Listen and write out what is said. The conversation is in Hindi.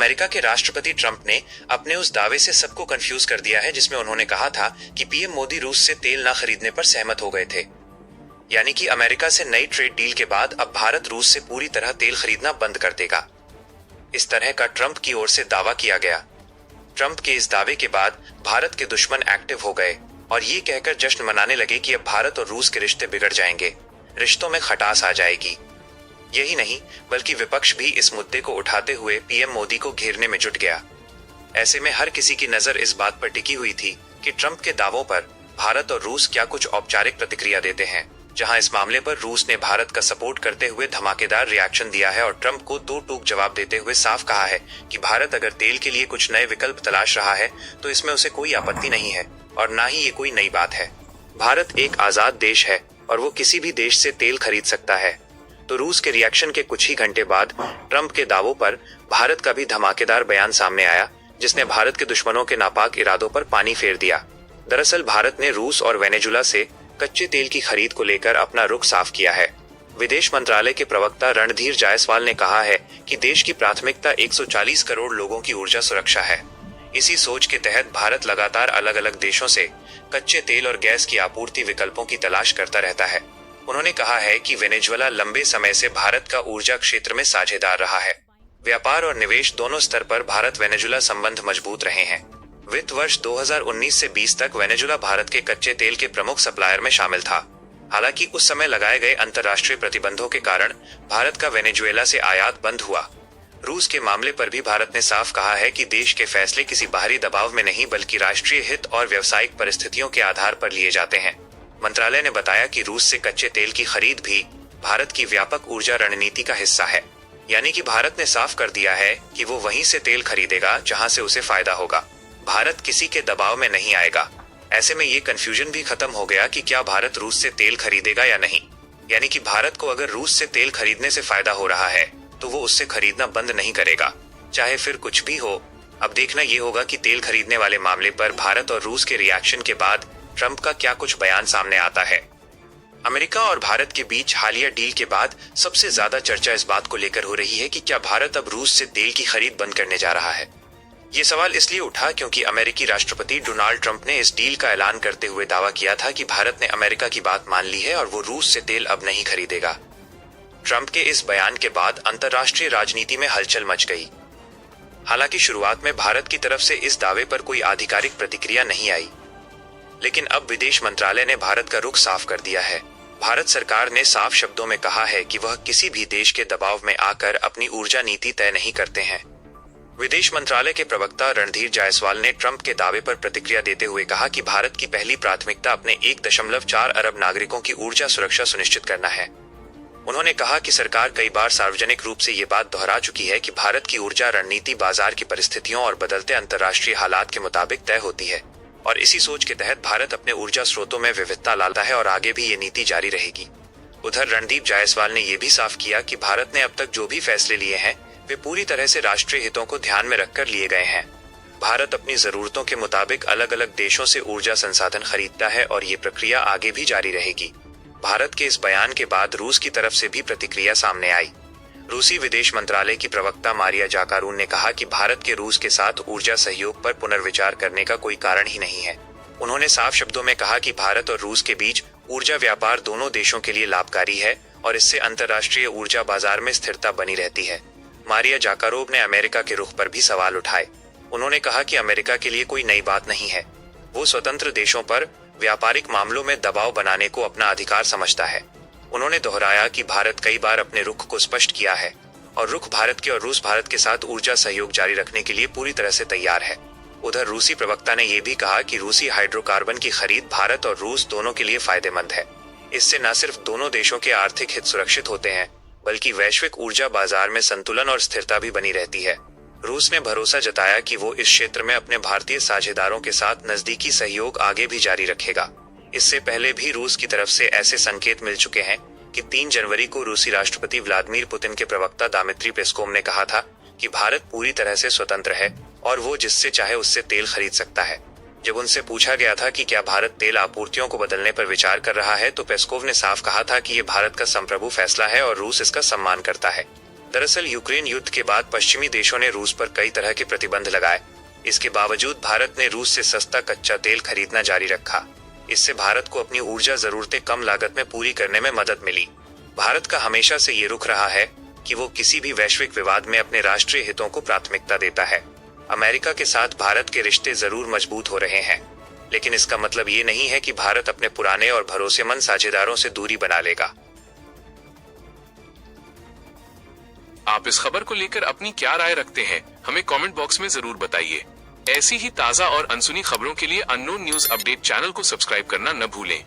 अमेरिका के राष्ट्रपति ट्रंप ने अपने उस दावे से सबको कंफ्यूज कर दिया है जिसमें उन्होंने कहा था कि पीएम मोदी रूस से तेल न खरीदने पर सहमत हो गए थे। यानी कि अमेरिका से नई ट्रेड डील के बाद अब भारत रूस से पूरी तरह तेल खरीदना बंद कर देगा। इस तरह का ट्रंप की ओर से दावा किया गया। ट्रंप के इस दावे के बाद भारत के दुश्मन एक्टिव हो गए और ये कहकर जश्न मनाने लगे कि अब भारत और रूस के रिश्ते बिगड़ जाएंगे, रिश्तों में खटास आ जाएगी। यही नहीं बल्कि विपक्ष भी इस मुद्दे को उठाते हुए पीएम मोदी को घेरने में जुट गया। ऐसे में हर किसी की नजर इस बात पर टिकी हुई थी कि ट्रंप के दावों पर भारत और रूस क्या कुछ औपचारिक प्रतिक्रिया देते हैं, जहां इस मामले पर रूस ने भारत का सपोर्ट करते हुए धमाकेदार रिएक्शन दिया है और ट्रंप को दो टूक जवाब देते हुए साफ कहा है कि भारत अगर तेल के लिए कुछ नए विकल्प तलाश रहा है तो इसमें उसे कोई आपत्ति नहीं है और ना ही ये कोई नई बात है। भारत एक आजाद देश है और वो किसी भी देश से तेल खरीद सकता है। तो रूस के रिएक्शन के कुछ ही घंटे बाद ट्रंप के दावों पर भारत का भी धमाकेदार बयान सामने आया, जिसने भारत के दुश्मनों के नापाक इरादों पर पानी फेर दिया। दरअसल भारत ने रूस और वेनेजुला से कच्चे तेल की खरीद को लेकर अपना रुख साफ किया है। विदेश मंत्रालय के प्रवक्ता रणधीर जायसवाल ने कहा है कि देश की प्राथमिकता 140 करोड़ लोगों की ऊर्जा सुरक्षा है। इसी सोच के तहत भारत लगातार अलग अलग देशों से कच्चे तेल और गैस की आपूर्ति विकल्पों की तलाश करता रहता है। उन्होंने कहा है कि वेनेजुएला लंबे समय से भारत का ऊर्जा क्षेत्र में साझेदार रहा है। व्यापार और निवेश दोनों स्तर पर भारत वेनेजुएला संबंध मजबूत रहे हैं। वित्त वर्ष 2019 से 20 तक वेनेजुएला भारत के कच्चे तेल के प्रमुख सप्लायर में शामिल था। हालांकि उस समय लगाए गए अंतर्राष्ट्रीय प्रतिबंधों के कारण भारत का वेनेजुएला से आयात बंद हुआ। रूस के मामले पर भी भारत ने साफ कहा है कि देश के फैसले किसी बाहरी दबाव में नहीं बल्कि राष्ट्रीय हित और व्यावसायिक परिस्थितियों के आधार पर लिए जाते हैं। मंत्रालय ने बताया कि रूस से कच्चे तेल की खरीद भी भारत की व्यापक ऊर्जा रणनीति का हिस्सा है। यानी कि भारत ने साफ कर दिया है कि वो वहीं से तेल खरीदेगा जहां से उसे फायदा होगा। भारत किसी के दबाव में नहीं आएगा। ऐसे में ये कंफ्यूजन भी खत्म हो गया कि क्या भारत रूस से तेल खरीदेगा या नहीं। यानी कि भारत को अगर रूस से तेल खरीदने से फायदा हो रहा है तो वो उससे खरीदना बंद नहीं करेगा, चाहे फिर कुछ भी हो। अब देखना ये होगा कि तेल खरीदने वाले मामले पर भारत और रूस के रिएक्शन के बाद ट्रंप का क्या कुछ बयान सामने आता है। अमेरिका और भारत के बीच हालिया डील के बाद सबसे ज्यादा चर्चा इस बात को लेकर हो रही है कि क्या भारत अब रूस से तेल की खरीद बंद करने जा रहा है। ये सवाल इसलिए उठा क्योंकि अमेरिकी राष्ट्रपति डोनाल्ड ट्रंप ने इस डील का ऐलान करते हुए दावा किया था कि भारत ने अमेरिका की बात मान ली है और वो रूस से तेल अब नहीं खरीदेगा। ट्रंप के इस बयान के बाद अंतर्राष्ट्रीय राजनीति में हलचल मच गई। हालांकि शुरुआत में भारत की तरफ से इस दावे पर कोई आधिकारिक प्रतिक्रिया नहीं आई, लेकिन अब विदेश मंत्रालय ने भारत का रुख साफ कर दिया है। भारत सरकार ने साफ शब्दों में कहा है कि वह किसी भी देश के दबाव में आकर अपनी ऊर्जा नीति तय नहीं करते हैं। विदेश मंत्रालय के प्रवक्ता रणधीर जायसवाल ने ट्रंप के दावे पर प्रतिक्रिया देते हुए कहा कि भारत की पहली प्राथमिकता अपने 1.4 अरब नागरिकों की ऊर्जा सुरक्षा सुनिश्चित करना है। उन्होंने कहा कि सरकार कई बार सार्वजनिक रूप से ये बात दोहरा चुकी है कि भारत की ऊर्जा रणनीति बाजार की परिस्थितियों और बदलते अंतर्राष्ट्रीय हालात के मुताबिक तय होती है और इसी सोच के तहत भारत अपने ऊर्जा स्रोतों में विविधता लाता है और आगे भी ये नीति जारी रहेगी। उधर रणदीप जायसवाल ने यह भी साफ किया कि भारत ने अब तक जो भी फैसले लिए हैं वे पूरी तरह से राष्ट्रीय हितों को ध्यान में रखकर लिए गए हैं। भारत अपनी जरूरतों के मुताबिक अलग अलग देशों से ऊर्जा संसाधन खरीदता है और ये प्रक्रिया आगे भी जारी रहेगी। भारत के इस बयान के बाद रूस की तरफ से भी प्रतिक्रिया सामने आई। रूसी विदेश मंत्रालय की प्रवक्ता मारिया जाकारून ने कहा कि भारत के रूस के साथ ऊर्जा सहयोग पर पुनर्विचार करने का कोई कारण ही नहीं है। उन्होंने साफ शब्दों में कहा कि भारत और रूस के बीच ऊर्जा व्यापार दोनों देशों के लिए लाभकारी है और इससे अंतर्राष्ट्रीय ऊर्जा बाजार में स्थिरता बनी रहती है। मारिया जाकारोव ने अमेरिका के रुख पर भी सवाल उठाए। उन्होंने कहा कि अमेरिका के लिए कोई नई बात नहीं है, वो स्वतंत्र देशों पर व्यापारिक मामलों में दबाव बनाने को अपना अधिकार समझता है। उन्होंने दोहराया कि भारत कई बार अपने रुख को स्पष्ट किया है और रुख भारत के और रूस भारत के साथ ऊर्जा सहयोग जारी रखने के लिए पूरी तरह से तैयार है। उधर रूसी प्रवक्ता ने यह भी कहा कि रूसी हाइड्रोकार्बन की खरीद भारत और रूस दोनों के लिए फायदेमंद है। इससे न सिर्फ दोनों देशों के आर्थिक हित सुरक्षित होते हैं बल्कि वैश्विक ऊर्जा बाजार में संतुलन और स्थिरता भी बनी रहती है। रूस ने भरोसा जताया कि वो इस क्षेत्र में अपने भारतीय साझेदारों के साथ नजदीकी सहयोग आगे भी जारी रखेगा। इससे पहले भी रूस की तरफ से ऐसे संकेत मिल चुके हैं कि 3 जनवरी को रूसी राष्ट्रपति व्लादिमीर पुतिन के प्रवक्ता दिमित्री पेस्कोव ने कहा था कि भारत पूरी तरह से स्वतंत्र है और वो जिससे चाहे उससे तेल खरीद सकता है। जब उनसे पूछा गया था कि क्या भारत तेल आपूर्तियों को बदलने पर विचार कर रहा है तो पेस्कोव ने साफ कहा था कि ये भारत का संप्रभु फैसला है और रूस इसका सम्मान करता है। दरअसल यूक्रेन युद्ध के बाद पश्चिमी देशों ने रूस पर कई तरह के प्रतिबंध लगाए। इसके बावजूद भारत ने रूस से सस्ता कच्चा तेल खरीदना जारी रखा। इससे भारत को अपनी ऊर्जा जरूरतें कम लागत में पूरी करने में मदद मिली। भारत का हमेशा से ये रुख रहा है कि वो किसी भी वैश्विक विवाद में अपने राष्ट्रीय हितों को प्राथमिकता देता है। अमेरिका के साथ भारत के रिश्ते जरूर मजबूत हो रहे हैं, लेकिन इसका मतलब ये नहीं है कि भारत अपने पुराने और भरोसेमंद साझेदारों से दूरी बना लेगा। आप इस खबर को लेकर अपनी क्या राय रखते हैं, हमें कमेंट बॉक्स में जरूर बताइए। ऐसी ही ताजा और अनसुनी खबरों के लिए अननोन न्यूज अपडेट चैनल को सब्सक्राइब करना न भूलें।